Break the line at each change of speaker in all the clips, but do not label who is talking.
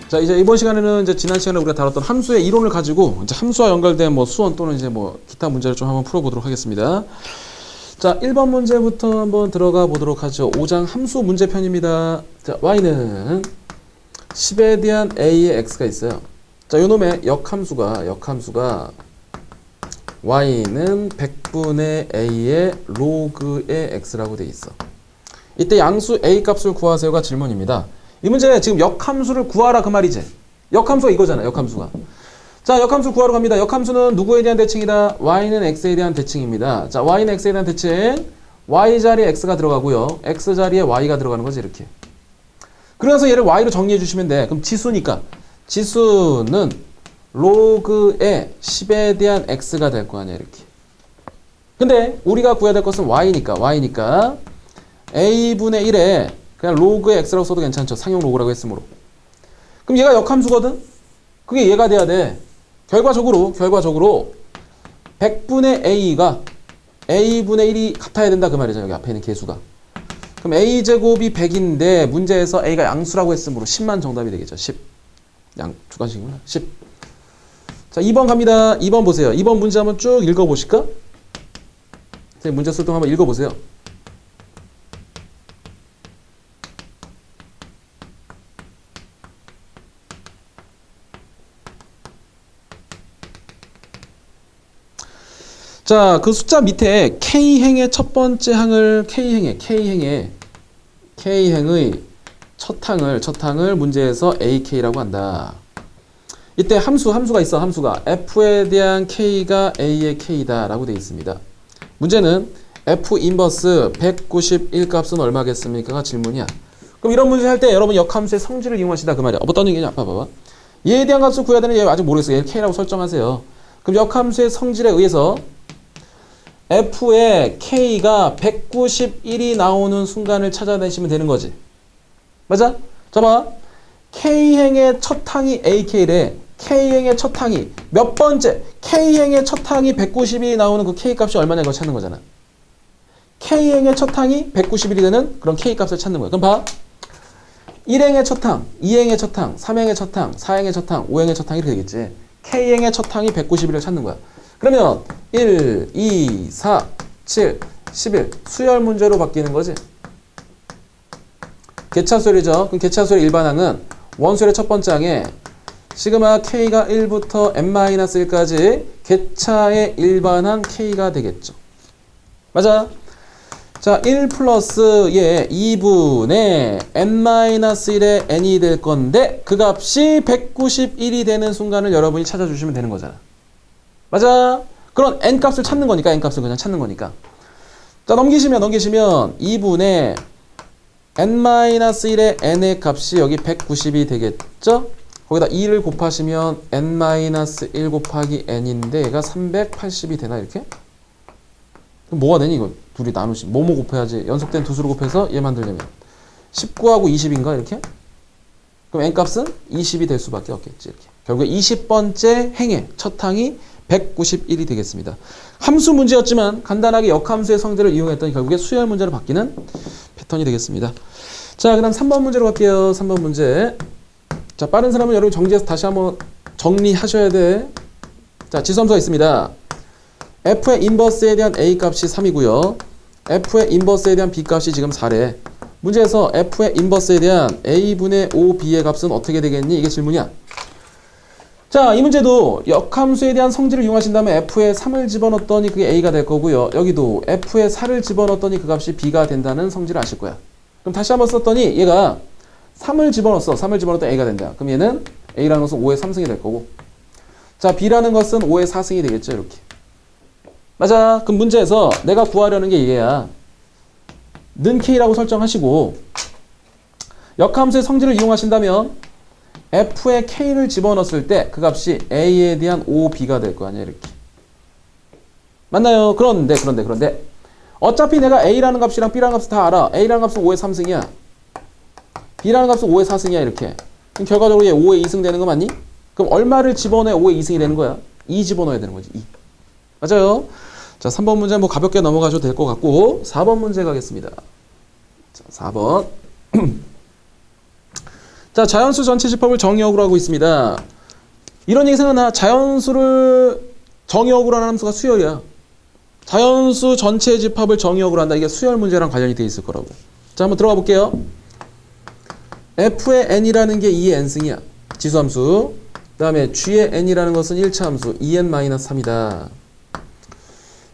자, 이제 이번 시간에는 이제 지난 시간에 우리가 다뤘던 함수의 이론을 가지고 이제 함수와 연결된 뭐 수원 또는 이제 뭐 기타 문제를 좀 한번 풀어보도록 하겠습니다. 자, 1번 문제부터 한번 들어가 보도록 하죠. 5장 함수 문제편입니다. 자, y는 10에 대한 a의 x가 있어요. 자, 요놈의 역함수가 y는 100분의 a의 로그의 x라고 돼 있어. 이때 양수 a 값을 구하세요가 질문입니다. 이 문제 지금 역함수를 구하라 그 말이지. 역함수가 이거잖아. 역함수가. 자, 역함수 구하러 갑니다. 역함수는 누구에 대한 대칭이다? y는 x에 대한 대칭입니다. 자, y는 x에 대한 대칭. y 자리에 x가 들어가고요. x 자리에 y가 들어가는 거지 이렇게. 그래서 얘를 y로 정리해 주시면 돼. 그럼 지수니까. 지수는 로그의 10에 대한 x가 될 거 아니야 이렇게. 근데 우리가 구해야 될 것은 y니까 a분의 1에 그냥 로그의 x라고 써도 괜찮죠. 상용 로그라고 했으므로. 그럼 얘가 역함수거든? 그게 얘가 돼야 돼. 결과적으로 100분의 a가 a분의 1이 같아야 된다 그 말이죠. 여기 앞에 있는 계수가. 그럼 a제곱이 100인데 문제에서 a가 양수라고 했으므로 10만 정답이 되겠죠. 10. 주관식이구나. 10. 자, 2번 갑니다. 2번 보세요. 2번 문제 한번 쭉 읽어보실까? 문제 쓸 동안 한번 읽어보세요. 자, 그 숫자 밑에 K행의 첫 번째 항을 K행의 첫 항을 문제에서 AK라고 한다. 이때 함수가 있어. 함수가 F에 대한 K가 A의 K다 라고 되어 있습니다. 문제는 F 인버스 191 값은 얼마겠습니까? 질문이야. 그럼 이런 문제 할 때 여러분 역함수의 성질을 이용하시다 그 말이야. 어떤 얘기냐? 봐봐. 얘에 대한 값을 구해야 되는 얘 아직 모르겠어. 얘를 K라고 설정하세요. 그럼 역함수의 성질에 의해서 F의 K가 191이 나오는 순간을 찾아내시면 되는 거지. 맞아? 자, 봐. K행의 첫 항이 AK래. K행의 첫 항이 몇 번째? K행의 첫 항이 190이 나오는 그 K값이 얼마냐 이걸 찾는 거잖아. K행의 첫 항이 191이 되는 그런 K값을 찾는 거야. 그럼 봐. 1행의 첫 항, 2행의 첫 항, 3행의 첫 항, 4행의 첫 항, 5행의 첫 항 이렇게 되겠지. K행의 첫 항이 191을 찾는 거야. 그러면 1, 2, 4, 7, 11 수열 문제로 바뀌는 거지. 개차수열이죠. 그럼 개차수열의 일반항은 원수열의 첫 번째 항에 시그마 K가 1부터 n-1까지 개차의 일반항 K가 되겠죠. 맞아? 자, 1 플러스 얘 2분의 n-1의 n이 될 건데 그 값이 191이 되는 순간을 여러분이 찾아주시면 되는 거잖아. 맞아? 그런 n값을 찾는 거니까 n값을 그냥 찾는 거니까. 자, 넘기시면 2분의 n-1의 n의 값이 여기 190이 되겠죠? 거기다 2를 곱하시면 n-1 곱하기 n인데 얘가 380이 되나 이렇게? 그럼 뭐가 되니 이거? 둘이 나누시 뭐뭐 곱해야지. 연속된 두 수를 곱해서 얘 만들려면 19하고 20인가 이렇게? 그럼 n값은 20이 될 수밖에 없겠지 이렇게. 결국에 20번째 행의 첫 항이 191이 되겠습니다. 함수 문제였지만 간단하게 역함수의 성질을 이용했더니 결국에 수열 문제로 바뀌는 패턴이 되겠습니다. 자, 그 다음 3번 문제로 갈게요. 3번 문제. 자, 빠른 사람은 여러분 정지해서 다시 한번 정리하셔야 돼. 자, 지수함수가 있습니다. F의 인버스에 대한 A 값이 3이고요. F의 인버스에 대한 B 값이 지금 4래. 문제에서 F의 인버스에 대한 A분의 5B의 값은 어떻게 되겠니? 이게 질문이야. 자, 이 문제도 역함수에 대한 성질을 이용하신 다음에 F에 3을 집어넣었더니 그게 A가 될 거고요. 여기도 F에 4를 집어넣었더니 그 값이 B가 된다는 성질을 아실 거야. 그럼 다시 한번 썼더니 얘가 3을 집어넣었어. 3을 집어넣었더니 A가 된다. 그럼 얘는 A라는 것은 5의 3승이 될 거고. 자, B라는 것은 5의 4승이 되겠죠. 이렇게. 맞아. 그럼 문제에서 내가 구하려는 게 얘야. 는 K라고 설정하시고 역함수의 성질을 이용하신다면 F에 K를 집어넣었을 때 그 값이 A에 대한 5B가 될 거 아니야 이렇게. 맞나요? 그런데 어차피 내가 A라는 값이랑 B라는 값을 다 알아. A라는 값은 5의 3승이야. B라는 값은 5의 4승이야 이렇게. 그럼 결과적으로 얘 5의 2승 되는 거 맞니? 그럼 얼마를 집어넣어야 5의 2승이 되는 거야? 2 집어넣어야 되는 거지. 2. 맞아요? 자, 3번 문제 뭐 가볍게 넘어가셔도 될 것 같고 4번 문제 가겠습니다. 자, 4번. 자, 자연수 전체 집합을 정의역으로 하고 있습니다. 이런 얘기 생각나? 자연수를 정의역으로 하는 함수가 수열이야. 자연수 전체 집합을 정의역으로 한다. 이게 수열 문제랑 관련이 돼 있을 거라고. 자, 한번 들어가 볼게요. f의 n이라는 게 2의 n승이야. 지수함수. 그 다음에 g의 n이라는 것은 1차 함수 2n-3이다.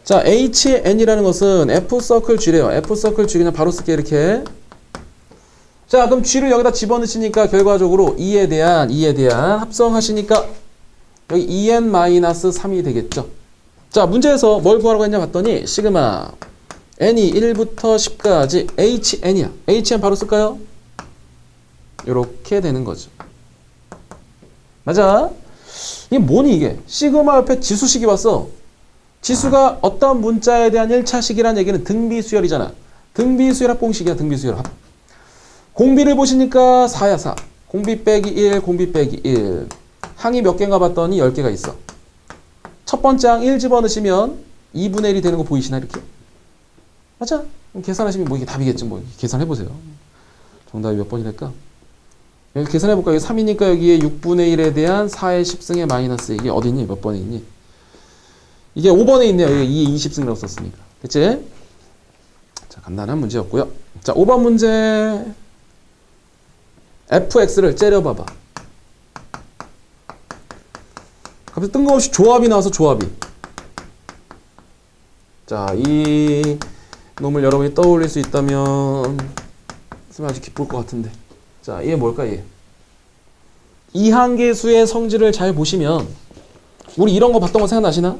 자, h의 n이라는 것은 f서클 g래요. f서클 g 그냥 바로 쓸게 이렇게. 자, 그럼 g를 여기다 집어넣으시니까 결과적으로 2에 대한 합성하시니까 여기 2n-3이 되겠죠. 자, 문제에서 뭘 구하라고 했냐 봤더니 시그마 n이 1부터 10까지 hn이야. hn 바로 쓸까요? 이렇게 되는 거죠. 맞아? 이게 뭐니 이게? 시그마 옆에 지수식이 왔어. 지수가 어떤 문자에 대한 1차식이라는 얘기는 등비수열이잖아. 등비수열합 공식이야. 등비수열합. 공비를 보시니까 4야 4. 공비 빼기 1, 공비 빼기 1. 항이 몇 개인가 봤더니 10개가 있어. 첫 번째 항 1 집어넣으시면 2분의 1이 되는 거 보이시나 이렇게? 맞아? 계산하시면 뭐 이게 답이겠지. 뭐 계산해보세요. 정답이 몇 번이 될까? 여기 계산해볼까? 여기 3이니까 여기에 6분의 1에 대한 4의 10승의 마이너스 이게 어디니? 몇 번에 있니? 이게 5번에 있네요. 여기 2의 20승이라고 썼으니까. 됐지? 자, 간단한 문제였고요. 자, 5번 문제. fx를 째려봐봐. 갑자기 뜬금없이 조합이 나와서 조합이. 자, 이 놈을 여러분이 떠올릴 수 있다면 아주 기쁠 것 같은데. 자, 얘 뭘까 얘? 이항계수의 성질을 잘 보시면 우리 이런 거 봤던 거 생각나시나?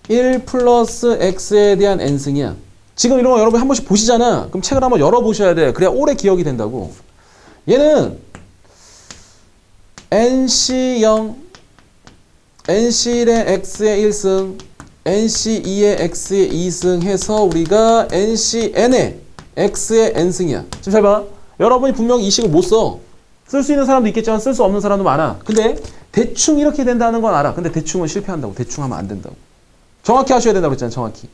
1 플러스 x에 대한 n승이야. 지금 이런 거 여러분 한 번씩 보시잖아. 그럼 책을 한번 열어보셔야 돼. 그래야 오래 기억이 된다고. 얘는 nc0, nc1의 x의 1승, nc2의 x의 2승 해서 우리가 ncn의 x의 n승이야. 지금 잘 봐. 여러분이 분명히 이 식을 못 써. 쓸 수 있는 사람도 있겠지만 쓸 수 없는 사람도 많아. 근데 대충 이렇게 된다는 건 알아. 근데 대충은 실패한다고. 대충 하면 안 된다고. 정확히 하셔야 된다고 했잖아. 정확히.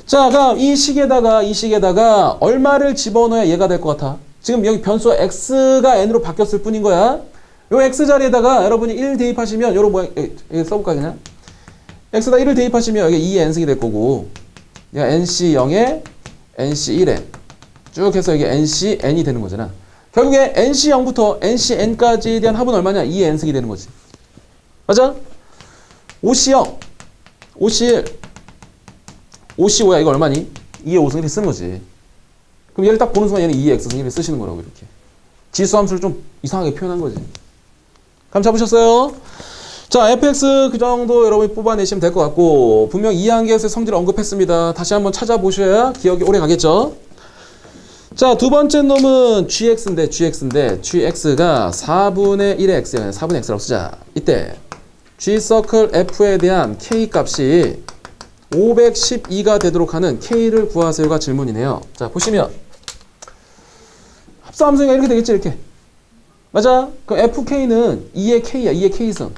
자, 그럼 이 식에다가 얼마를 집어넣어야 얘가 될 것 같아? 지금 여기 변수가 x가 n으로 바뀌었을 뿐인 거야. 요 x 자리에다가 여러분이 1 대입하시면 요런 모양 여기 써볼까 그냥? x에다 1을 대입하시면 여기 2의 n승이 될 거고 nc0에 nc1에 쭉 해서 여기 ncn이 되는 거잖아. 결국에 nc0부터 ncn까지에 대한 합은 얼마냐? 2의 n승이 되는 거지. 맞아? OC0, OC1, OC5야. 이거 얼마니? 2의 5승 이렇게 쓰는 거지. 그럼 얘를 딱 보는 순간 얘는 2의 x승 이렇게 쓰시는 거라고 이렇게. 지수함수를 좀 이상하게 표현한 거지. 감 잡으셨어요? 자, fx 그 정도 여러분이 뽑아내시면 될 것 같고 분명 이항계수의 성질을 언급했습니다. 다시 한번 찾아보셔야 기억이 오래 가겠죠? 자, 두 번째 놈은 gx인데 gx가 4분의 1의 x야. 4분의 x라고 쓰자. 이때 g서클 f에 대한 k 값이 512가 되도록 하는 k를 구하세요가 질문이네요. 자, 보시면 합성함수가 이렇게 되겠지 이렇게. 맞아? 그 fk는 2의 k야. 2의 k승.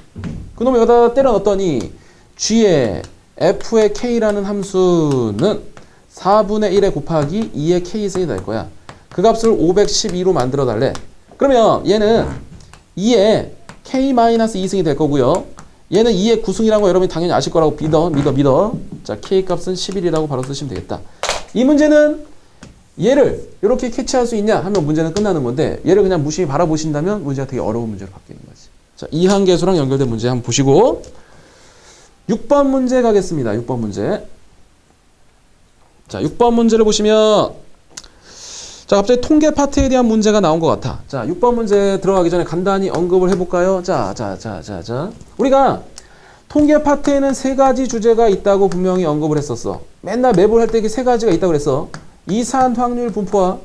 그놈을 여기다 때려 넣었더니 g의 f의 k라는 함수는 4분의 1에 곱하기 2의 k승이 될 거야. 그 값을 512로 만들어 달래. 그러면 얘는 2의 k-2승이 될 거고요. 얘는 2의 9승이라는 거 여러분이 당연히 아실 거라고 믿어. 자, k 값은 11이라고 바로 쓰시면 되겠다. 이 문제는 얘를 이렇게 캐치할 수 있냐 하면 문제는 끝나는 건데 얘를 그냥 무심히 바라보신다면 문제가 되게 어려운 문제로 바뀌는 거지. 자, 이항계수랑 연결된 문제 한번 보시고 6번 문제 가겠습니다. 6번 문제. 자, 6번 문제를 보시면 자, 갑자기 통계 파트에 대한 문제가 나온 것 같아. 자, 6번 문제 들어가기 전에 간단히 언급을 해볼까요? 자. 우리가 통계 파트에는 세 가지 주제가 있다고 분명히 언급을 했었어. 맨날 맵을 할 때 이게 세 가지가 있다고 그랬어. 이산 확률 분포와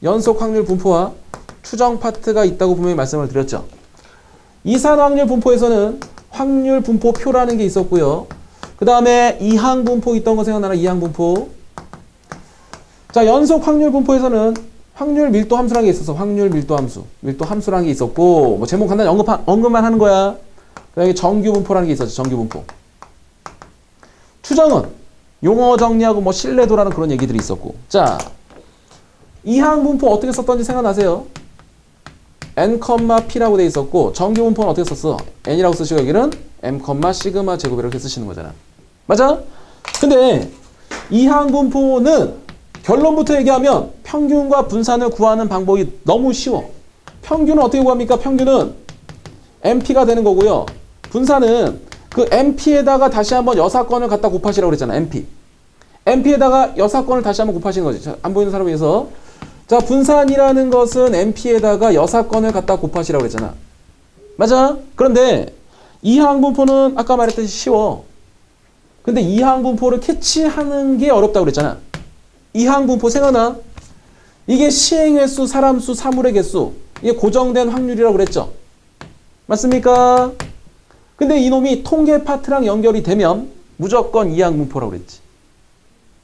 연속 확률 분포와 추정 파트가 있다고 분명히 말씀을 드렸죠. 이산 확률 분포에서는 확률 분포표라는 게 있었고요. 그 다음에 이항 분포 있던 거 생각나나? 이항 분포. 자, 연속 확률 분포에서는 확률 밀도 함수라는 게 있었어. 확률 밀도 함수. 밀도 함수라는 게 있었고, 뭐 제목 간단히 언급만 하는 거야. 그 다음에 정규 분포라는 게 있었지. 정규 분포. 추정은 용어 정리하고 뭐 신뢰도라는 그런 얘기들이 있었고. 자, 이항 분포 어떻게 썼던지 생각나세요? n, p라고 돼 있었고 정규 분포는 어떻게 썼어? n이라고 쓰시고 여기는 m, 시그마 제곱 이렇게 쓰시는 거잖아. 맞아? 근데 이항 분포는 결론부터 얘기하면 평균과 분산을 구하는 방법이 너무 쉬워. 평균은 어떻게 구합니까? 평균은 MP가 되는 거고요. 분산은 그 MP에다가 다시 한번 여사건을 갖다 곱하시라고 그랬잖아. MP. MP에다가 여사건을 다시 한번 곱하시는 거지. 자, 안 보이는 사람을 위해서. 자, 분산이라는 것은 MP에다가 여사건을 갖다 곱하시라고 그랬잖아. 맞아? 그런데 이항 분포는 아까 말했듯이 쉬워. 근데 이항 분포를 캐치하는 게 어렵다고 그랬잖아. 이항 분포 생각나? 이게 시행 횟수, 사람 수, 사물의 개수. 이게 고정된 확률이라고 그랬죠. 맞습니까? 근데 이놈이 통계 파트랑 연결이 되면 무조건 이항 분포라고 그랬지.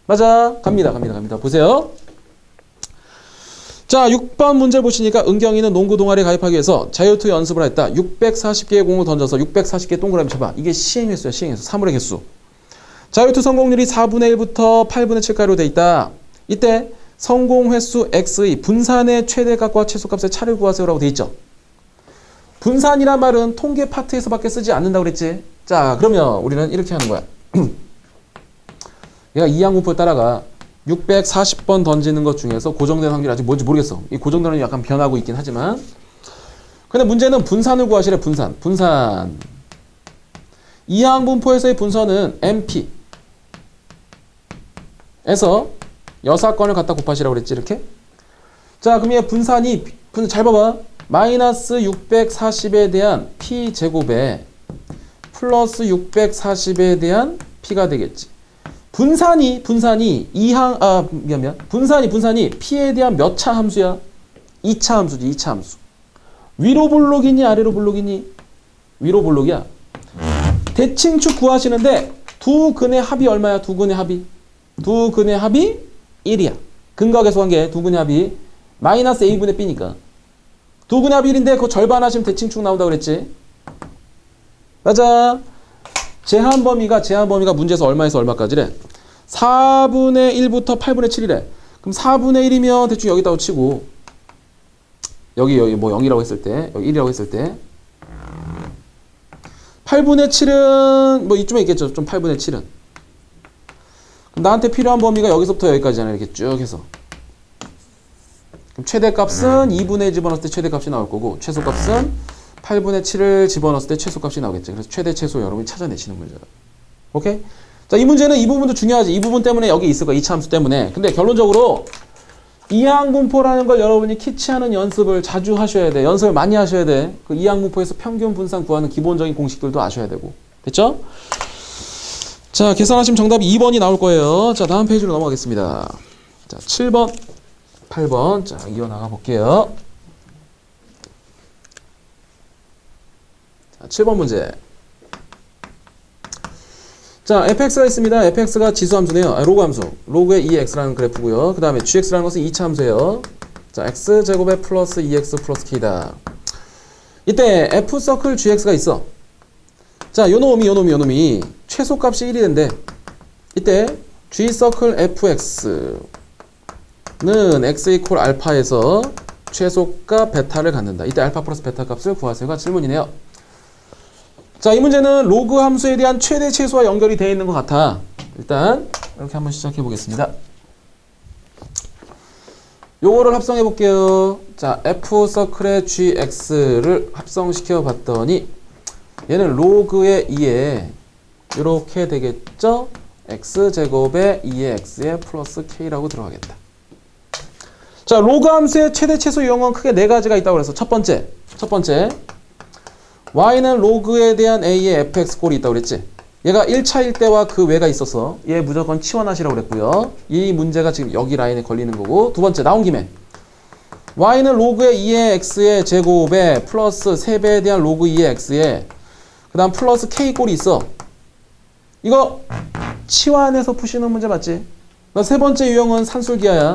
맞아? 갑니다. 보세요. 자, 6번 문제 보시니까 은경이는 농구 동아리에 가입하기 위해서 자유투 연습을 했다. 640개의 공을 던져서 640개 동그라미 쳐봐. 이게 시행 횟수야, 시행 횟수. 사물의 개수. 자유투 성공률이 4분의 1부터 8분의 7까지로 돼 있다. 이때 성공 횟수 x의 분산의 최대값과 최소값의 차를 구하세요라고 돼 있죠. 분산이란 말은 통계 파트에서밖에 쓰지 않는다고 그랬지. 자, 그러면 우리는 이렇게 하는 거야. 얘가 이항 분포를 따라가 640번 던지는 것 중에서 고정된 확률이 아직 뭔지 모르겠어. 이 고정된 확률이 약간 변하고 있긴 하지만. 근데 문제는 분산을 구하시래. 분산. 이항 분포에서의 분선은 MP 에서 여사건을 갖다 곱하시라고 그랬지. 이렇게. 자, 그럼 얘 분산이 잘 봐봐. 마이너스 640에 대한 P제곱에 플러스 640에 대한 P가 되겠지. 분산이 분산이 P에 대한 몇 차 함수야? 2차 함수지. 2차 함수. 위로 볼록이니 아래로 볼록이니? 위로 볼록이야. 대칭축 구하시는데 두 근의 합이 얼마야? 두 근의 합이 1이야. 근각에서 관계 두 근의 합이 마이너스 A분의 B니까. 두 근의 합이 1인데 그 절반 하시면 대칭축 나온다고 그랬지. 맞아. 제한 범위가 문제에서 얼마에서 얼마까지래? 4분의 1부터 8분의 7이래. 그럼 4분의 1이면 대충 여기다가 치고 여기 뭐 0이라고 했을 때 여기 1이라고 했을 때 8분의 7은 뭐 이쯤에 있겠죠. 좀 8분의 7은. 나한테 필요한 범위가 여기서부터 여기까지잖아. 이렇게 쭉 해서. 그럼 최대값은 2분의 1 집어넣었을 때 최대값이 나올 거고 최소값은 8분의 7을 집어넣었을 때 최소값이 나오겠지. 그래서 최대 최소 여러분이 찾아내시는 문제다. 오케이? 자, 이 문제는 이 부분도 중요하지. 이 부분 때문에 여기 있을 거야. 이차 함수 때문에. 근데 결론적으로 이항 분포라는 걸 여러분이 캐치하는 연습을 자주 하셔야 돼. 연습을 많이 하셔야 돼. 그 이항 분포에서 평균 분산 구하는 기본적인 공식들도 아셔야 되고. 됐죠? 자, 계산하시면 정답이 2번이 나올 거예요. 자, 다음 페이지로 넘어가겠습니다. 자, 7번, 8번. 자, 이어나가 볼게요. 자, 7번 문제. 자, fx가 있습니다. fx가 지수함수네요. 로그 함수. 로그의 2x라는 그래프고요. 그 다음에 gx라는 것은 2차 함수예요. 자, x제곱에 플러스 2x 플러스 k다. 이때 f서클 gx가 있어. 자, 요놈이 최소값이 1이 된대. 이때 g서클 fx는 x 이퀄 알파에서 최소값 베타를 갖는다. 이때 알파 플러스 베타 값을 구하세요가 질문이네요. 자, 이 문제는 로그 함수에 대한 최대 최소와 연결이 되어 있는 것 같아. 일단 이렇게 한번 시작해 보겠습니다. 요거를 합성해 볼게요. 자, f서클의 gx를 합성시켜 봤더니 얘는 로그의 2에 이렇게 되겠죠? x제곱의 2의 x에 플러스 k라고 들어가겠다. 자, 로그 함수의 최대 최소 유형은 크게 네 가지가 있다고 그래서 첫 번째 y는 로그에 대한 a의 fx 꼴이 있다고 그랬지. 얘가 1차일 때와 그 외가 있어서 얘 무조건 치환하시라고 그랬고요. 이 문제가 지금 여기 라인에 걸리는 거고. 두 번째, 나온 김에 y는 로그의 2의 x의 제곱에 플러스 3배에 대한 로그 2의 x에 그 다음 플러스 k 꼴이 있어. 이거 치환해서 푸시는 문제 맞지? 세 번째 유형은 산술기하야.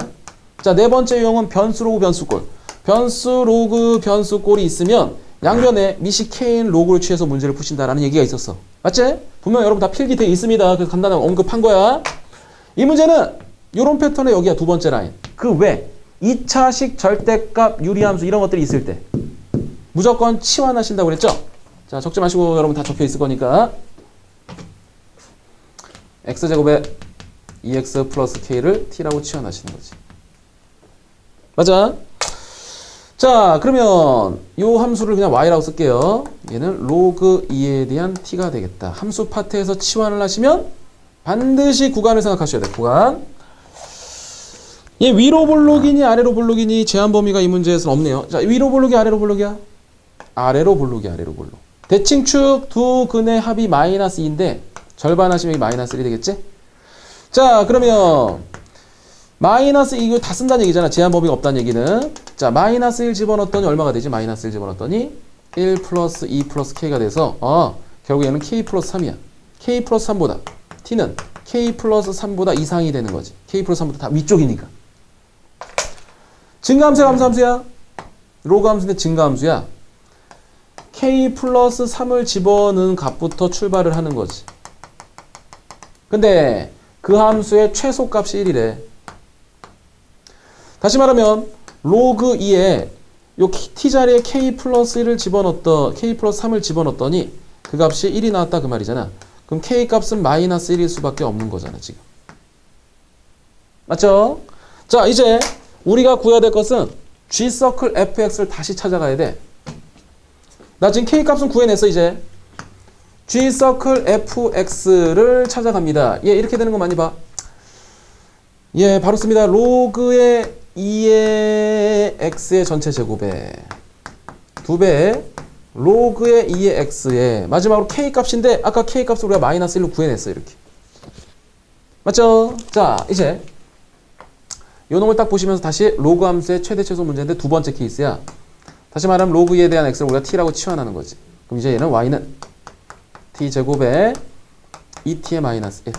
자, 네 번째 유형은 변수 로그 변수꼴. 변수 로그 변수꼴이 있으면 양변에 미시 k인 로그를 취해서 문제를 푸신다라는 얘기가 있었어. 맞지? 분명 여러분 다 필기돼 있습니다. 그래서 간단하게 언급한 거야. 이 문제는 이런 패턴의 여기야. 두 번째 라인. 그 외 2차식 절대값 유리함수 이런 것들이 있을 때 무조건 치환하신다고 그랬죠? 자, 적지 마시고 여러분 다 적혀 있을 거니까 x제곱에 2x 플러스 k를 t라고 치환하시는 거지. 맞아? 자, 그러면 요 함수를 그냥 y라고 쓸게요. 얘는 로그 2에 대한 t가 되겠다. 함수 파트에서 치환을 하시면 반드시 구간을 생각하셔야 돼. 구간. 얘 위로 볼록이니 아래로 볼록이니 제한 범위가 이 문제에서는 없네요. 자, 위로 볼록이 아래로 볼록이야? 아래로 볼록이 아래로 볼록. 대칭축 두 근의 합이 마이너스 2인데 절반 하시면 마이너스 1이 되겠지? 자, 그러면 마이너스 이거 다 쓴다는 얘기잖아. 제한 범위가 없다는 얘기는. 자, 마이너스 1 집어넣었더니 얼마가 되지? 마이너스 1 집어넣었더니 1 플러스 2 플러스 k가 돼서 결국 얘는 k 플러스 3이야. k 플러스 3보다 t는 k 플러스 3보다 이상이 되는 거지. k 플러스 3보다 다 위쪽이니까. 증가함수야, 감소함수야? 로그 함수인데 증가함수야. k 플러스 3을 집어넣은 값부터 출발을 하는 거지. 근데 그 함수의 최소값이 1이래. 다시 말하면 로그 2에 요 t자리에 k 플러스 1을 k 플러스 3을 집어넣었더니 그 값이 1이 나왔다 그 말이잖아. 그럼 k 값은 마이너스 1일 수밖에 없는 거잖아 지금. 맞죠? 자, 이제 우리가 구해야 될 것은 g서클 fx를 다시 찾아가야 돼. 나 지금 k 값은 구해냈어. 이제 g서클 fx를 찾아갑니다. 얘 이렇게 되는 거 많이 봐. 예, 바로 씁니다. 로그의 2의 x의 전체 제곱에 2배 로그의 2의 x에 마지막으로 k 값인데 아까 k 값을 우리가 마이너스 1로 구해냈어. 이렇게. 맞죠? 자, 이제 요 놈을 딱 보시면서 다시 로그 함수의 최대 최소 문제인데 두 번째 케이스야. 다시 말하면 로그 2에 대한 x를 우리가 t라고 치환하는 거지. 그럼 이제 얘는 y는 t제곱에 2t의 마이너스 1.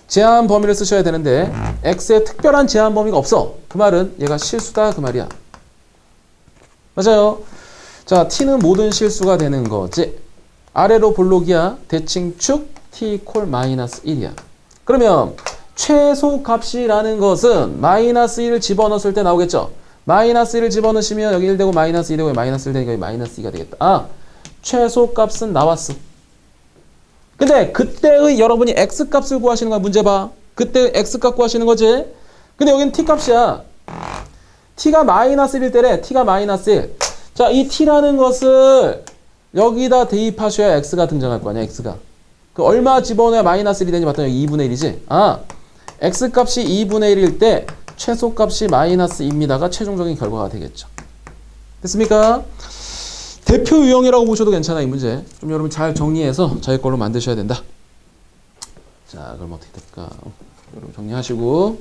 제한 범위를 쓰셔야 되는데 x에 특별한 제한 범위가 없어. 그 말은 얘가 실수다 그 말이야. 맞아요. 자, t는 모든 실수가 되는 거지. 아래로 볼록이야. 대칭축 t 콜 마이너스 1이야. 그러면 최소값이라는 것은 마이너스 1을 집어넣었을 때 나오겠죠. 마이너스 1을 집어넣으시면 여기 1 되고 마이너스 2 되고 마이너스 1 되니까 여기 마이너스 2가 되겠다. 최소값은 나왔어. 근데 그때의 여러분이 x값을 구하시는 거야. 문제 봐. 그때 x값 구하시는 거지. 근데 여기는 t값이야. t가 마이너스 1일 때래. t가 마이너스 1. 자, 이 t라는 것을 여기다 대입하셔야 x가 등장할 거 아니야. x가. 그 얼마 집어넣어야 마이너스 1이 되는지 봤더니 여기 2분의 1이지. x값이 2분의 1일 때 최소값이 마이너스 2입니다가 최종적인 결과가 되겠죠. 됐습니까? 대표 유형이라고 보셔도 괜찮아. 이 문제 좀 여러분 잘 정리해서 자기 걸로 만드셔야 된다. 자, 그럼 어떻게 될까? 여러분 정리하시고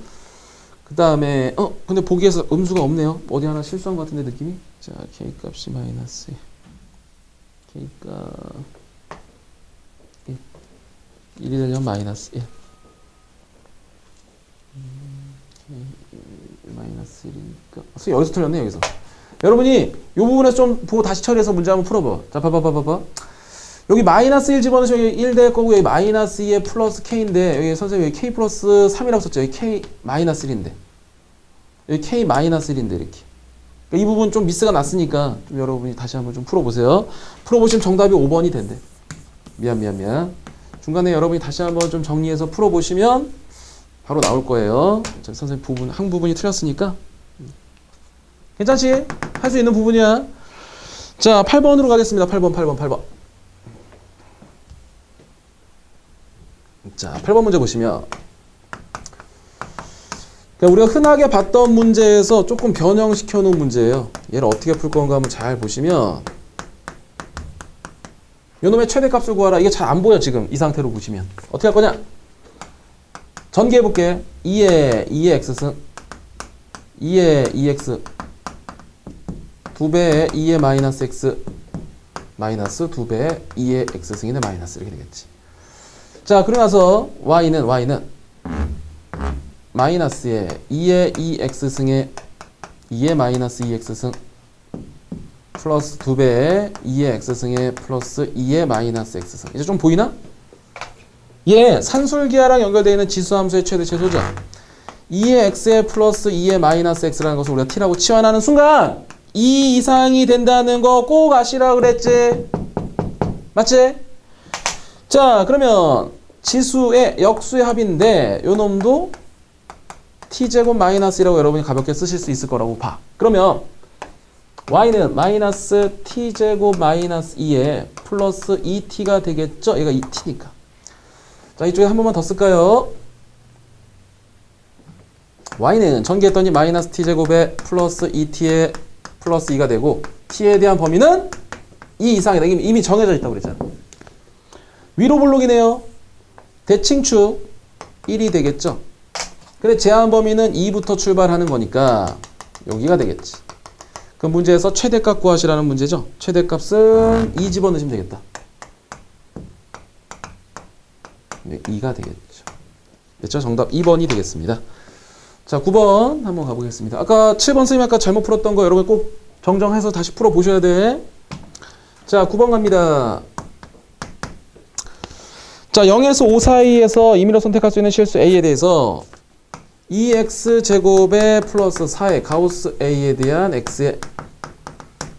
그 다음에 근데 보기에서 음수가 없네요. 어디 하나 실수한 것 같은데 느낌이. 자, k값이 마이너스 k값 1이 되려면 마이너스 1 마이너스 1이니까 여기서 틀렸네. 여기서 여러분이 이 부분에서 좀 보고 다시 처리해서 문제 한번 풀어봐. 자, 봐봐. 여기 마이너스 1 집어넣으시면 여기 1 될 거고 여기 마이너스 2에 플러스 k인데 여기 선생님이 여기 k 플러스 3이라고 썼죠. 여기 k 마이너스 1인데 여기 k 마이너스 1인데 이렇게. 그러니까 이 부분 좀 미스가 났으니까 좀 여러분이 다시 한번 좀 풀어보세요. 풀어보시면 정답이 5번이 된대. 미안. 중간에 여러분이 다시 한번 좀 정리해서 풀어보시면 바로 나올 거예요. 자, 선생님 한 부분이 틀렸으니까. 괜찮지? 할 수 있는 부분이야. 자, 8번으로 가겠습니다. 8번. 자, 8번 문제 보시면 우리가 흔하게 봤던 문제에서 조금 변형시켜 놓은 문제예요. 얘를 어떻게 풀 건가 한번 잘 보시면 요놈의 최대값을 구하라. 이게 잘 안 보여 지금 이 상태로 보시면. 어떻게 할 거냐? 전개해 볼게. 2의 x승 2의 2x 2배의 2의 마이너스 x 마이너스 2배의 2의 x승인데 마이너스 이렇게 되겠지. 자, 그러고 나서 y는 마이너스의 2의 2x승의 2의 마이너스 2x승 플러스 2배의 2의 x승의 플러스 2의 마이너스 x승. 이제 좀 보이나? 얘 산술기하랑 연결되어 있는 지수함수의 최대 최소죠. 2의 x에 플러스 2의 마이너스 x라는 것을 우리가 t라고 치환하는 순간 2 이상이 된다는 거 꼭 아시라 그랬지? 맞지? 자, 그러면 지수의 역수의 합인데 요 놈도 t제곱 마이너스 1라고 여러분이 가볍게 쓰실 수 있을 거라고 봐. 그러면 y는 마이너스 t제곱 마이너스 2에 플러스 2t가 되겠죠? 얘가 2t니까. 자, 이쪽에 한 번만 더 쓸까요? y는 전개했더니 마이너스 t제곱에 플러스 2t에 플러스 2가 되고 t에 대한 범위는 2 이상이다. 이미 정해져 있다고 그랬잖아. 위로 볼록이네요. 대칭축 1이 되겠죠? 근데 제한 범위는 2부터 출발하는 거니까 여기가 되겠지. 그럼 문제에서 최대값 구하시라는 문제죠? 최대값은 2 집어넣으시면 되겠다. 네, 2가 되겠죠. 됐죠? 정답 2번이 되겠습니다. 자, 9번 한번 가보겠습니다. 아까 7번 선생님 아까 잘못 풀었던 거 여러분 꼭 정정해서 다시 풀어보셔야 돼. 자, 9번 갑니다. 자, 0에서 5 사이에서 임의로 선택할 수 있는 실수 A에 대해서 2x제곱에 플러스 4의 가우스 A에 대한 x의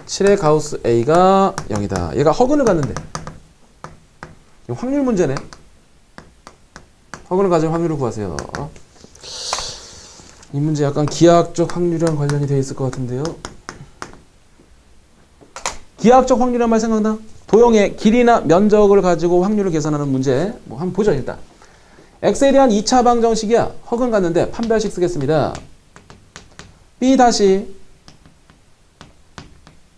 7의 가우스 A가 0이다. 얘가 허근을 갖는데 확률 문제네. 허근을 가진 확률을 구하세요. 이 문제 약간 기하학적 확률이랑 관련이 되어 있을 것 같은데요. 기하학적 확률이란 말 생각나? 도형의 길이나 면적을 가지고 확률을 계산하는 문제. 뭐 한번 보죠 일단. x에 대한 2차 방정식이야. 허근 갔는데 판별식 쓰겠습니다. b 다시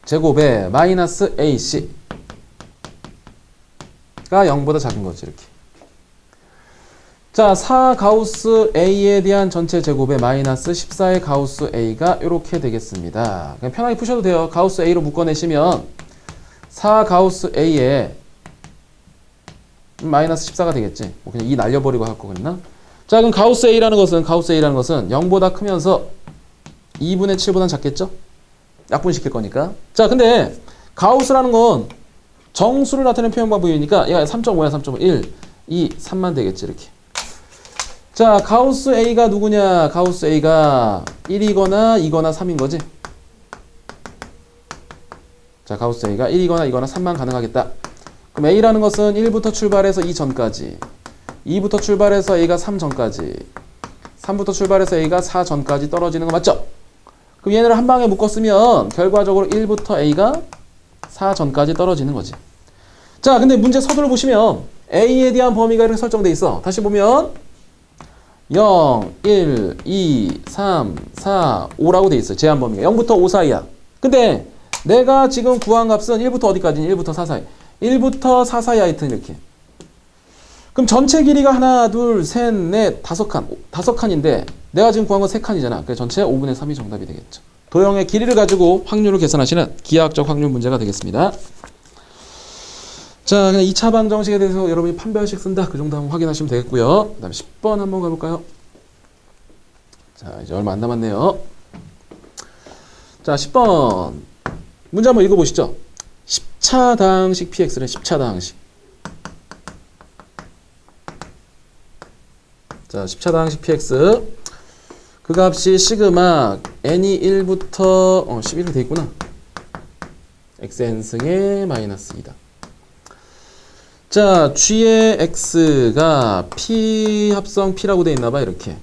제곱에 마이너스 ac가 0보다 작은 거지 이렇게. 자, 4 가우스 a에 대한 전체 제곱에 마이너스 14의 가우스 a가 이렇게 되겠습니다. 그냥 편하게 푸셔도 돼요. 가우스 a로 묶어내시면 4 가우스 a에 마이너스 14가 되겠지. 뭐 그냥 2 날려버리고 할 거겠나? 자, 그럼 가우스 a라는 것은 0보다 크면서 2분의 7보다는 작겠죠? 약분시킬 거니까. 자, 근데 가우스라는 건 정수를 나타내는 표현 방법이니까 얘가 3.5야 3.5 1, 2, 3만 되겠지 이렇게. 자, 가우스 a가 누구냐? 가우스 a가 1이거나 2거나 3인 거지. 자, 가우스 a가 1이거나 2거나 3만 가능하겠다. 그럼 a라는 것은 1부터 출발해서 2 전까지, 2부터 출발해서 a가 3 전까지, 3부터 출발해서 a가 4 전까지 떨어지는 거 맞죠? 그럼 얘네를 한 방에 묶었으면 결과적으로 1부터 a가 4 전까지 떨어지는 거지. 자, 근데 문제 서두를 보시면 a에 대한 범위가 이렇게 설정돼 있어. 다시 보면 0, 1, 2, 3, 4, 5라고 돼 있어요. 제한 범위가 0부터 5 사이야. 근데 내가 지금 구한 값은 1부터 어디까지? 1부터 4 사이. 1부터 4 사이 하여튼 이렇게. 그럼 전체 길이가 하나, 둘, 셋, 넷, 5칸. 5칸인데 내가 지금 구한 건 3칸이잖아. 그래서 전체 5분의 3이 정답이 되겠죠. 도형의 길이를 가지고 확률을 계산하시는 기하학적 확률 문제가 되겠습니다. 자, 그냥 2차 방정식에 대해서 여러분이 판별식 쓴다. 그 정도 한번 확인하시면 되겠고요. 그 다음에 10번 한번 가볼까요? 자, 이제 얼마 안 남았네요. 자, 10번. 문제 한번 읽어보시죠. 10차당식 px래. 10차당식. 자, 10차당식 px. 그 값이 시그마 n이 1부터 11로 돼 있구나. xn승의 마이너스 2다. 자, g의 x가 p 합성 p라고 돼 있나 봐. 이렇게.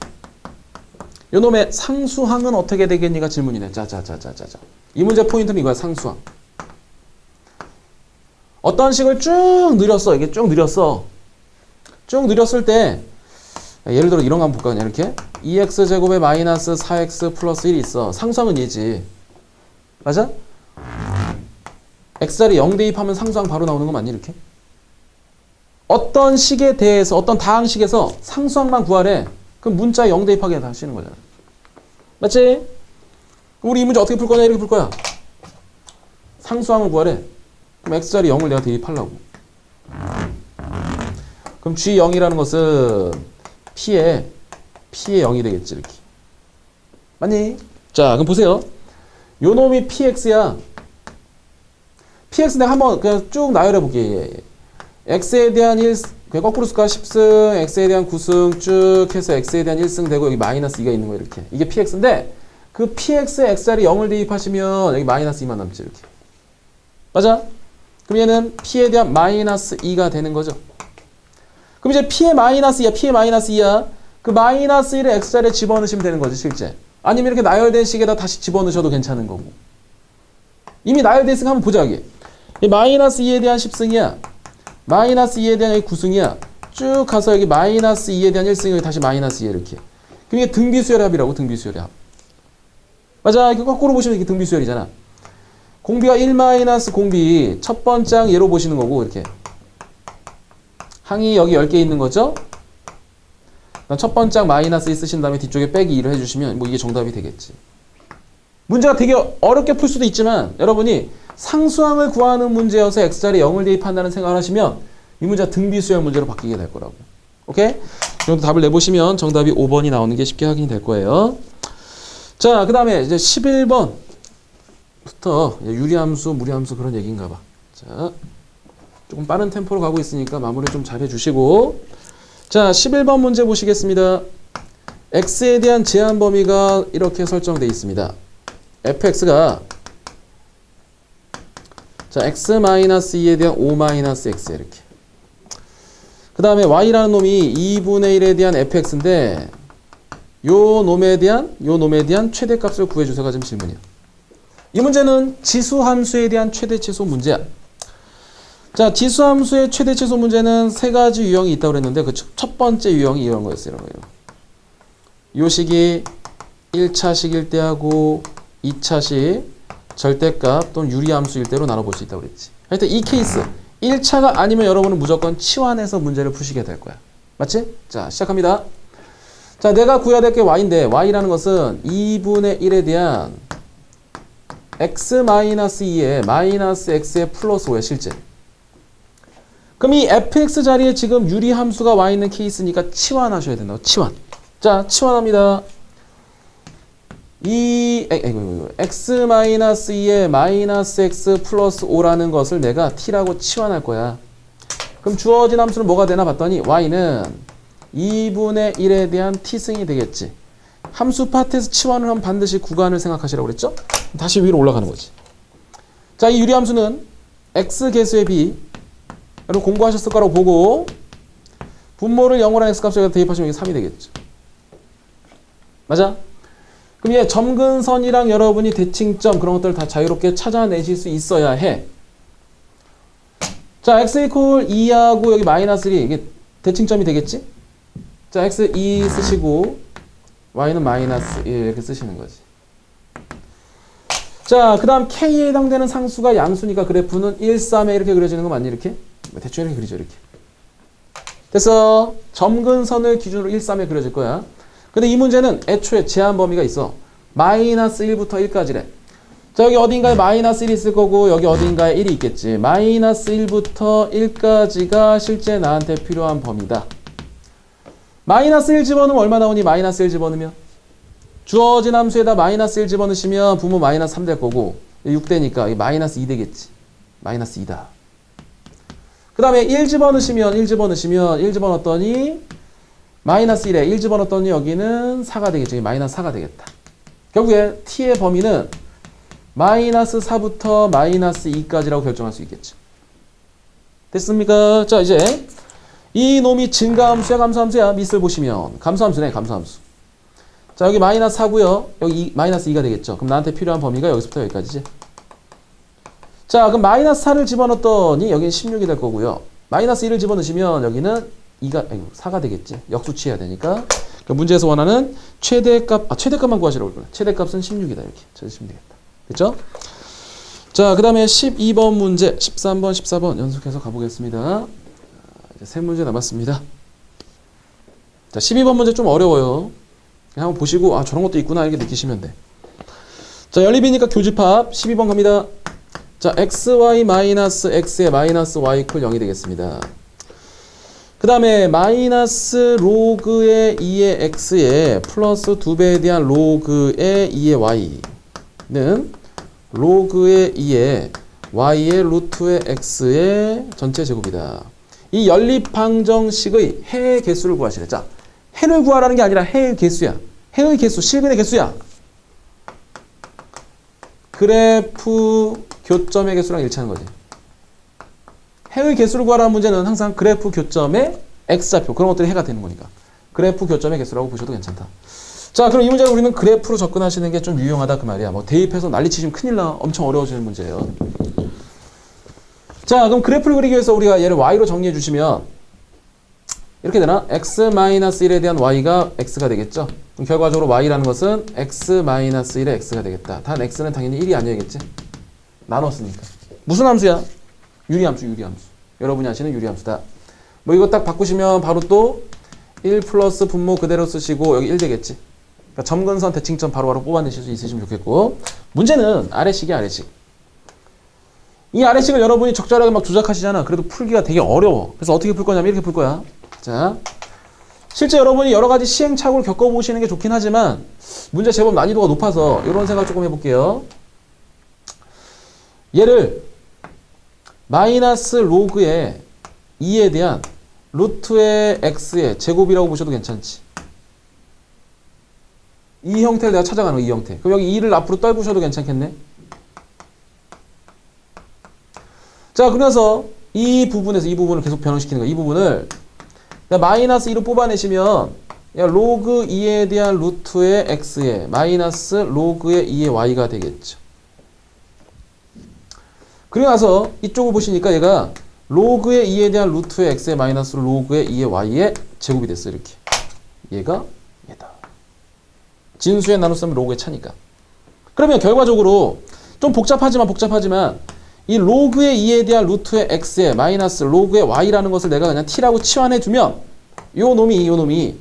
요 놈의 상수항은 어떻게 되겠니가 질문이네. 자자자자자자. 이 문제 포인트는 이거야. 상수항. 어떤 식을 쭉 늘렸어. 이게 쭉 늘렸어. 쭉 늘렸을 때 예를 들어 이런 거 한번 볼까? 그냥 이렇게 2x제곱에 마이너스 4x 플러스 1이 있어. 상수항은 얘지. 맞아? x자리 0 대입하면 상수항 바로 나오는 거 맞니? 이렇게? 어떤 식에 대해서 어떤 다항식에서 상수항만 구하래. 그럼 문자에 0 대입하게 하시는 거잖아. 맞지? 우리 이 문제 어떻게 풀 거냐? 이렇게 풀 거야. 상수항을 구하래. 그럼 x자리 0을 내가 대입하려고. 그럼 g0이라는 것은 p에 0이 되겠지. 이렇게. 맞니? 자, 그럼 보세요. 요 놈이 px야. px 내가 한번 그냥 쭉 나열해 볼게. x에 대한 1, 거꾸로 쓸까? 10승, x에 대한 9승 쭉 해서 x에 대한 1승 되고 여기 마이너스 2가 있는 거 이렇게. 이게 px인데 그 px에 xr이 0을 대입하시면 여기 마이너스 2만 남지 이렇게. 맞아? 그럼 얘는 p에 대한 마이너스 2가 되는 거죠. 그럼 이제 p의 마이너스 2야. p의 마이너스 2야. 그 마이너스 1을 x자리에 집어넣으시면 되는 거지 실제. 아니면 이렇게 나열된 식에다 다시 집어넣으셔도 괜찮은 거고. 이미 나열된 식 한번 보자 여기. 이 마이너스 2에 대한 10승이야. 마이너스 2에 대한 여기 9승이야. 쭉 가서 여기 마이너스 2에 대한 1승이 여기 다시 마이너스 2에 이렇게. 그럼 이게 등비수열의 합이라고. 등비수열의 합. 맞아. 이거 거꾸로 보시면 이게 등비수열이잖아. 공비가 1 마이너스 공비 첫 번째 항 얘로 보시는 거고 이렇게. 항이 여기 10개 있는 거죠. 첫 번째 항 마이너스 2 쓰신 다음에 뒤쪽에 빼기 2를 해주시면 뭐 이게 정답이 되겠지. 문제가 되게 어렵게 풀 수도 있지만 여러분이 상수항을 구하는 문제여서 x자리에 0을 대입한다는 생각을 하시면 이 문제가 등비수열 문제로 바뀌게 될 거라고. 오케이? 이 정도 답을 내보시면 정답이 5번이 나오는 게 쉽게 확인이 될 거예요. 자, 그 다음에 이제 11번부터 유리함수, 무리함수 그런 얘기인가 봐. 자, 조금 빠른 템포로 가고 있으니까 마무리 좀 잘 해주시고. 자, 11번 문제 보시겠습니다. x에 대한 제한 범위가 이렇게 설정되어 있습니다. fx가 자 x-2에 대한 5-x 이렇게. 그 다음에 y라는 놈이 2분의 1에 대한 fx인데 요 놈에 대한 최대값을 구해주세요가 지금 질문이야. 이 문제는 지수함수에 대한 최대최소 문제야. 자, 지수함수의 최대최소 문제는 세 가지 유형이 있다고 그랬는데 그 첫 번째 유형이 이런 거였어요. 이런 거예요. 요 식이 1차식일 때하고 2차식 절대값 또는 유리함수일 때로 나눠볼 수 있다고 그랬지. 하여튼 이 케이스 1차가 아니면 여러분은 무조건 치환해서 문제를 푸시게 될 거야. 맞지? 자, 시작합니다. 자, 내가 구해야 될 게 y인데 y라는 것은 2분의 1에 대한 x-2에 마이너스 x의 플러스 5야 실제. 그럼 이 fx 자리에 지금 유리함수가 와 있는 케이스니까 치환하셔야 된다고. 치환. 자, 치환합니다. x-2에 마이너스 x 플러스 5라는 것을 내가 t라고 치환할 거야. 그럼 주어진 함수는 뭐가 되나 봤더니 y는 2분의 1에 대한 t승이 되겠지. 함수 파트에서 치환을 하면 반드시 구간을 생각하시라고 그랬죠? 다시 위로 올라가는 거지. 자, 이 유리함수는 x 개수의 b 여러분 공부하셨을 거라고 보고 분모를 0으로 한 x값을 대입하시면 이게 3이 되겠죠. 맞아? 그럼 얘 점근선이랑 여러분이 대칭점 그런 것들을 다 자유롭게 찾아내실 수 있어야 해. 자, x 이퀄 2하고 여기 마이너스 1이 이게 대칭점이 되겠지? 자, x 2 쓰시고 y는 마이너스 1 이렇게 쓰시는 거지. 자, 그 다음 k에 해당되는 상수가 양수니까 그래프는 1, 3에 이렇게 그려지는 거 맞니? 이렇게? 대충 이렇게 그리죠. 이렇게. 됐어. 점근선을 기준으로 1, 3에 그려질 거야. 근데 이 문제는 애초에 제한 범위가 있어. 마이너스 1부터 1까지래. 자, 여기 어딘가에 마이너스 1이 있을 거고 여기 어딘가에 1이 있겠지. 마이너스 1부터 1까지가 실제 나한테 필요한 범위다. 마이너스 1 집어넣으면 얼마 나오니? 마이너스 1 집어넣으면 주어진 함수에다 마이너스 1 집어넣으시면 분모 마이너스 3 될 거고 6되니까 마이너스 2 되겠지. 마이너스 2다. 그 다음에 1 집어넣으시면 1 집어넣었더니 마이너스 1에 1 집어넣었더니 여기는 4가 되겠죠. 마이너스 4가 되겠다. 결국에 t의 범위는 마이너스 4부터 마이너스 2까지라고 결정할 수 있겠죠. 됐습니까? 자, 이제 이 놈이 증가함수야 감소함수야? 밑을 보시면 감소함수네. 감소함수. 자, 여기 마이너스 4고요. 여기 마이너스 2가 되겠죠. 그럼 나한테 필요한 범위가 여기서부터 여기까지지. 자, 그럼 마이너스 4를 집어넣었더니 여기는 16이 될 거고요. 마이너스 1을 집어넣으시면 여기는 4가 되겠지. 역수치해야 되니까. 그럼 문제에서 원하는 최대값만 구하시라고 그럴 거야. 최대값은 16이다. 이렇게 찾으시면 되겠다. 됐죠? 자, 그 다음에 12번 문제, 13번, 14번 연속해서 가보겠습니다. 이제 3문제 남았습니다. 자, 12번 문제 좀 어려워요. 그냥 한번 보시고 저런 것도 있구나 이렇게 느끼시면 돼. 자, 연립이니까 교집합 12번 갑니다. 자, xy 마이너스 x의 마이너스 y 이퀄 0이 되겠습니다. 그 다음에 마이너스 로그의 2의 x에 플러스 2배에 대한 로그의 2의 y는 로그의 2의 y의 루트의 x의 전체 제곱이다. 이 연립방정식의 해의 개수를 구하시래. 자, 해를 구하라는 게 아니라 해의 개수야. 해의 개수, 실근의 개수야. 그래프 교점의 개수랑 일치하는 거지. 해의 개수를 구하라는 문제는 항상 그래프 교점의 x좌표 그런 것들이 해가 되는 거니까 그래프 교점의 개수라고 보셔도 괜찮다. 자, 그럼 이 문제는 우리는 그래프로 접근하시는 게 좀 유용하다 그 말이야. 뭐 대입해서 난리치시면 큰일 나. 엄청 어려워지는 문제예요. 자, 그럼 그래프를 그리기 위해서 우리가 얘를 y로 정리해 주시면 이렇게 되나? x-1에 대한 y가 x가 되겠죠. 그럼 결과적으로 y라는 것은 x-1의 x가 되겠다. 단 x는 당연히 1이 아니겠지. 나눴으니까. 무슨 함수야? 유리함수, 유리함수. 여러분이 아시는 유리함수다. 뭐 이거 딱 바꾸시면 바로 또 1 플러스 분모 그대로 쓰시고 여기 1 되겠지. 그러니까 점근선 대칭점 바로바로 뽑아내실 수 있으시면 좋겠고, 문제는 아래식이야, 아래식. 이 아래식을 여러분이 적절하게 막 조작하시잖아. 그래도 풀기가 되게 어려워. 그래서 어떻게 풀 거냐면 이렇게 풀 거야. 자, 실제 여러분이 여러 가지 시행착오를 겪어보시는 게 좋긴 하지만 문제 제법 난이도가 높아서 이런 생각 조금 해볼게요. 얘를 마이너스 로그의 2에 대한 루트의 x의 제곱이라고 보셔도 괜찮지. 이 형태를 내가 찾아가는 거, 이 형태. 그럼 여기 2를 앞으로 떨구셔도 괜찮겠네. 자, 그래서 이 부분을 계속 변형시키는 거야. 이 부분을 마이너스 2로 뽑아내시면 로그 2에 대한 루트의 x에 마이너스 로그의 2의 y가 되겠죠. 그리고 나서 이쪽을 보시니까 얘가 로그의 2에 대한 루트의 x에 마이너스 로그의 2의 y의 제곱이 됐어. 이렇게. 얘가 얘다. 진수의 나눗셈은 로그의 차니까. 그러면 결과적으로 좀 복잡하지만 이 로그의 2에 대한 루트의 x에 마이너스 로그의 y라는 것을 내가 그냥 t라고 치환해 두면 요 놈이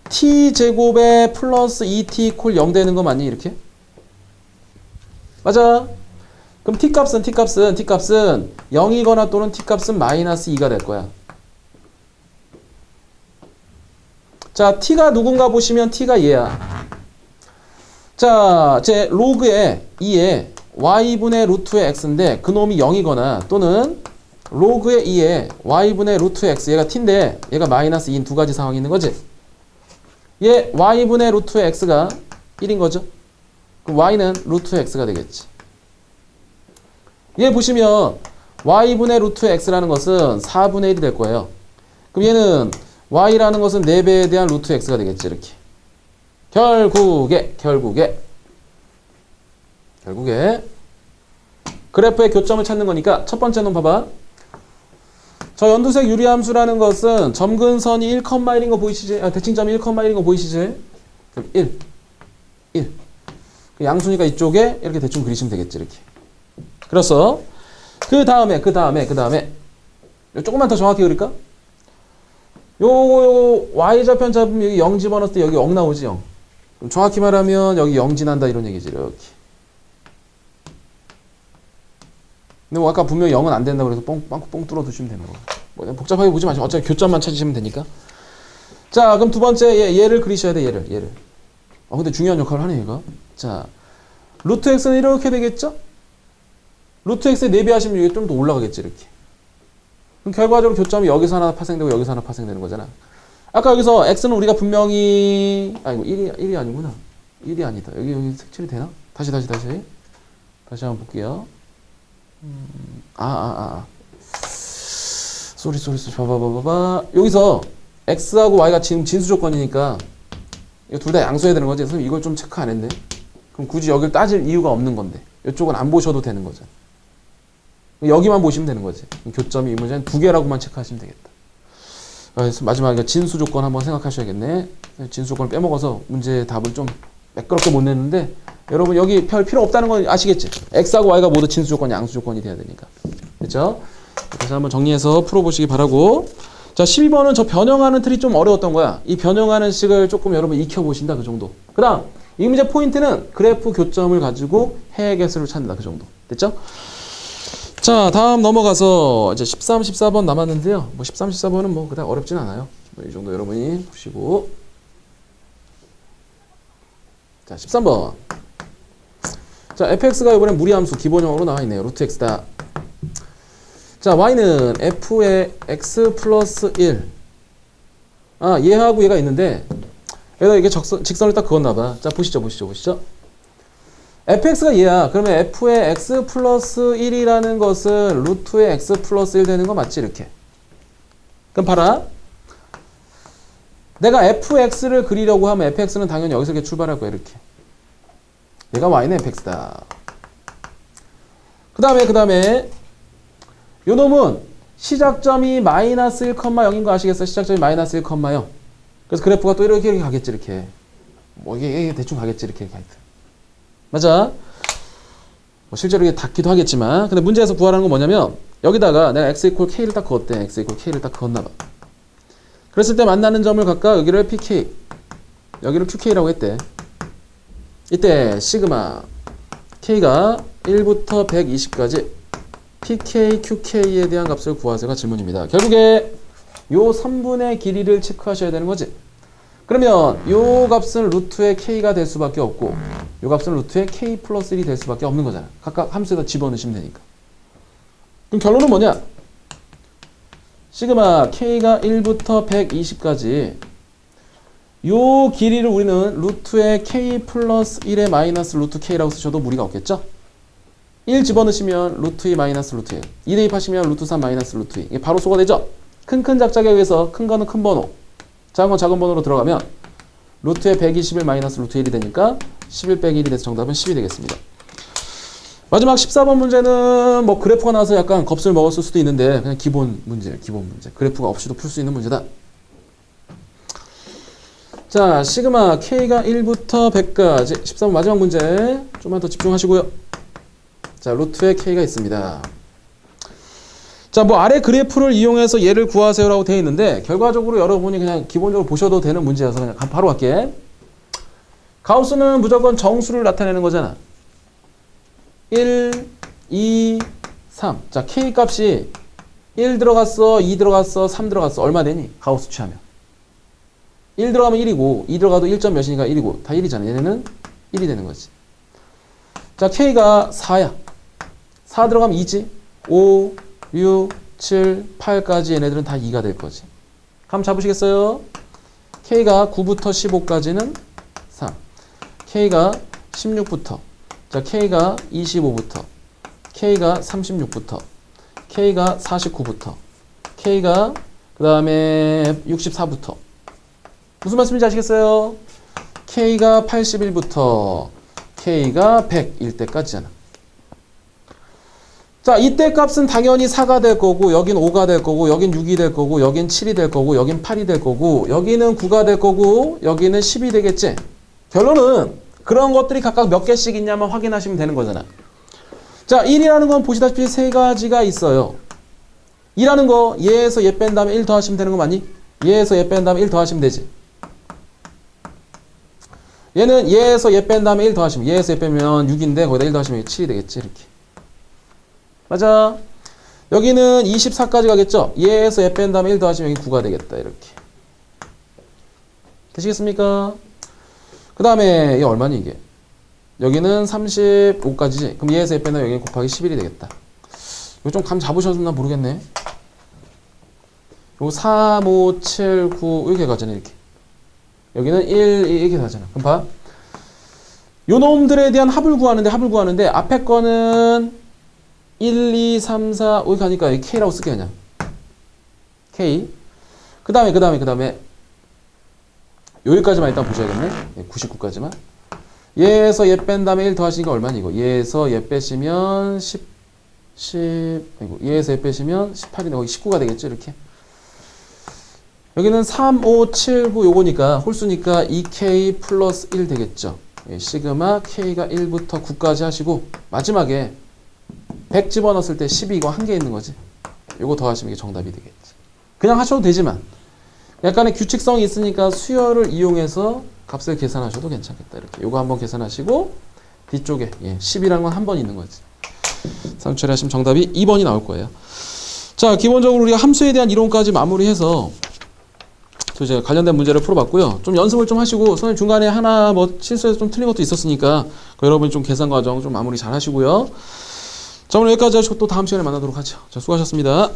t제곱에 플러스 2t 콜 0 되는 거 맞니? 이렇게? 맞아. 그럼 t값은 0이거나 또는 t값은 마이너스 2가 될 거야. 자, t가 누군가 보시면 t가 얘야. 자, 제 로그의 2에 y분의 루트의 x인데 그 놈이 0이거나 또는 로그의 2에 y분의 루트의 x, 얘가 t인데 얘가 마이너스 2인 두 가지 상황이 있는 거지. 얘 y분의 루트의 x가 1인 거죠. 그럼 y는 루트의 x가 되겠지. 얘 보시면 y분의 루트의 x라는 것은 4분의 1이 될 거예요. 그럼 얘는 y라는 것은 4배에 대한 루트 x가 되겠지. 이렇게. 결국에 그래프의 교점을 찾는 거니까 첫 번째 놈 봐봐. 저 연두색 유리함수라는 것은 점근선이 1,1인 거 보이시지? 대칭점이 1,1인 거 보이시지? 그럼 1. 양수니까 이쪽에 이렇게 대충 그리시면 되겠지. 이렇게. 그래서 그 다음에 조금만 더 정확히 그릴까? 요 y좌편 잡으면 여기 0 집어넣을 때 여기 0 나오지. 0. 그럼 정확히 말하면 여기 0 지난다 이런 얘기지. 이렇게. 근데 뭐 아까 분명히 0은 안 된다고 그래서 뻥 뚫어 두시면 되는 거. 뭐 복잡하게 보지 마시고 어차피 교점만 찾으시면 되니까. 자, 그럼 두 번째 얘를 그리셔야 돼. 얘를. 근데 중요한 역할을 하네 얘가. 자, 루트 x는 이렇게 되겠죠? 루트 x에 4배 하시면 이게 좀 더 올라가겠지. 이렇게. 그럼 결과적으로 교점이 여기서 하나 파생되고 여기서 하나 파생되는 거잖아. 아까 여기서 x는 우리가 분명히 이거 1이 아니구나. 1이 아니다. 여기 색칠이 되나? 다시 한번 볼게요. 쏘리 봐봐. 여기서 x하고 y가 지금 진수 조건이니까 이거 둘 다 양수해야 되는 거지. 선생님 이걸 좀 체크 안 했네. 그럼 굳이 여기를 따질 이유가 없는 건데 이쪽은 안 보셔도 되는 거죠. 여기만 보시면 되는 거지. 교점이 이 문제는 2개라고만 체크하시면 되겠다. 그래서 마지막에 진수 조건 한번 생각하셔야겠네. 진수 조건을 빼먹어서 문제의 답을 좀 매끄럽게 못 냈는데 여러분 여기 별 필요 없다는 건 아시겠지? x하고 y가 모두 진수 조건이 양수 조건이 돼야 되니까. 그렇죠? 다시 한번 정리해서 풀어보시기 바라고. 자, 12번은 저 변형하는 틀이 좀 어려웠던 거야. 이 변형하는 식을 조금 여러분 익혀보신다. 그 정도. 그 다음 이 문제 포인트는 그래프 교점을 가지고 해의 개수를 찾는다. 그 정도. 됐죠? 자, 다음 넘어가서 이제 13, 14번 남았는데요. 뭐 13, 14번은 뭐 그닥 어렵진 않아요. 이 정도 여러분이 보시고. 자, 13번. 자, fx가 이번엔 무리함수 기본형으로 나와 있네요. 루트 x다. 자, y는 f의 x 플러스 1. 얘하고 얘가 있는데 여기다 이게 직선을 딱 그었나 봐. 자, 보시죠. fx가 얘야. 그러면 f의 x 플러스 1이라는 것은 루트의 x 플러스 1 되는 거 맞지? 이렇게. 그럼 봐라. 내가 fx를 그리려고 하면 fx는 당연히 여기서 이렇게 출발할 거야. 이렇게. 얘가 y는 fx다. 그 다음에 요 놈은 시작점이 마이너스 1,0인 거 아시겠어? 시작점이 마이너스 1,0. 그래서 그래프가 또 이렇게 가겠지. 이렇게. 뭐 이게 대충 가겠지. 이렇게 하여튼. 맞아? 뭐 실제로 이게 닿기도 하겠지만, 근데 문제에서 구하라는 건 뭐냐면 여기다가 내가 x 이퀄 k를 딱 그었대. x 이퀄 k를 딱 그었나 봐. 그랬을 때 만나는 점을 각각 여기를 pk, 여기를 qk라고 했대. 이때 시그마 k가 1부터 120까지 pk, qk에 대한 값을 구하세요가 질문입니다. 결국에 요 3분의 길이를 체크하셔야 되는 거지. 그러면 요 값은 루트의 k가 될 수밖에 없고 요 값은 루트의 k 플러스 1이 될 수밖에 없는 거잖아. 각각 함수에다 집어넣으시면 되니까. 그럼 결론은 뭐냐? 시그마 k가 1부터 120까지 요 길이를 우리는 루트의 k 플러스 1의 마이너스 루트 k라고 쓰셔도 무리가 없겠죠? 1 집어넣으시면 루트 2 마이너스 루트 1. 2 대입하시면 루트 3 마이너스 루트 2. 이게 바로 소가 되죠? 큰 작작에 의해서 큰 거는 큰 번호, 작은 건 작은 번호로 들어가면 루트의 121 마이너스 루트 1이 되니까 11 빼기 1이 돼서 정답은 10이 되겠습니다. 마지막 14번 문제는 뭐 그래프가 나와서 약간 겁을 먹었을 수도 있는데 그냥 기본 문제예요. 기본 문제. 그래프가 없이도 풀 수 있는 문제다. 자, 시그마 k가 1부터 100까지 14번 마지막 문제 좀만 더 집중하시고요. 자, 루트의 k가 있습니다. 자, 뭐 아래 그래프를 이용해서 얘를 구하세요라고 되어 있는데 결과적으로 여러분이 그냥 기본적으로 보셔도 되는 문제여서 그냥 바로 갈게. 가우스는 무조건 정수를 나타내는 거잖아. 1, 2, 3. 자, k 값이 1 들어갔어, 2 들어갔어, 3 들어갔어. 얼마 되니? 가우스 취하면. 1 들어가면 1이고 2 들어가도 1점 몇이니까 1이고 다 1이잖아. 얘네는 1이 되는 거지. 자, k가 4야. 4 들어가면 2지. 5, 6, 7, 8까지 얘네들은 다 2가 될 거지. 감 잡으시겠어요? k가 9부터 15까지는 3. k가 16부터. 자, k가 25부터. k가 36부터. k가 49부터. k가 그 다음에 64부터. 무슨 말씀인지 아시겠어요? k가 81부터 k가 100일 때까지잖아. 자, 이때 값은 당연히 4가 될 거고 여긴 5가 될 거고 여긴 6이 될 거고 여긴 7이 될 거고 여긴 8이 될 거고 여기는 9가 될 거고 여기는 10이 되겠지. 결론은 그런 것들이 각각 몇 개씩 있냐만 확인하시면 되는 거잖아. 자, 1이라는 건 보시다시피 세 가지가 있어요. 2라는 거 얘에서 얘 뺀 다음에 1 더하시면 되는 거 맞니? 얘에서 얘 뺀 다음에 1 더하시면 되지. 얘는 얘에서 얘 뺀 다음에 1 더하시면 얘에서 얘 빼면 6인데 거기다 1 더하시면 7이 되겠지. 이렇게. 맞아. 여기는 24까지 가겠죠? 얘에서 얘 뺀 다음에 1 더하시면 여기 9가 되겠다. 이렇게. 되시겠습니까? 그 다음에 얘 얼마니 이게? 여기는 35까지지. 그럼 얘에서 얘 빼면 여기 곱하기 11이 되겠다. 이거 좀 감 잡으셨나 모르겠네. 요거 3, 5, 7, 9 이렇게 가잖아. 이렇게. 여기는 1, 2 이렇게 가잖아. 그럼 봐. 요 놈들에 대한 합을 구하는데 앞에 거는 1, 2, 3, 4 이렇게 하니까 K라고 쓸게 그냥. K. 그 다음에 여기까지만 일단 보셔야겠네. 99까지만. 얘에서 얘 뺀 다음에 1 더하시니까 얼마니 이거? 얘에서 얘 빼시면 얘에서 얘 빼시면 18이네. 거기 19가 되겠죠 이렇게. 여기는 3, 5, 7, 9 요거니까 홀수니까 2K 플러스 1 되겠죠. 예, 시그마 K가 1부터 9까지 하시고 마지막에 100 집어넣었을 때 12 이거 한 개 있는 거지. 요거 더하시면 이게 정답이 되겠지. 그냥 하셔도 되지만 약간의 규칙성이 있으니까 수열을 이용해서 값을 계산하셔도 괜찮겠다. 이렇게 요거 한번 계산하시고 뒤쪽에 10이라는 건 한 번 있는 거지. 상처리하시면 정답이 2번이 나올 거예요. 자, 기본적으로 우리가 함수에 대한 이론까지 마무리해서 제가 관련된 문제를 풀어봤고요. 좀 연습을 좀 하시고 선생님 중간에 하나 뭐 실수해서 좀 틀린 것도 있었으니까 여러분이 좀 계산 과정 좀 마무리 잘 하시고요. 자, 오늘 여기까지 하시고 또 다음 시간에 만나도록 하죠. 자, 수고하셨습니다.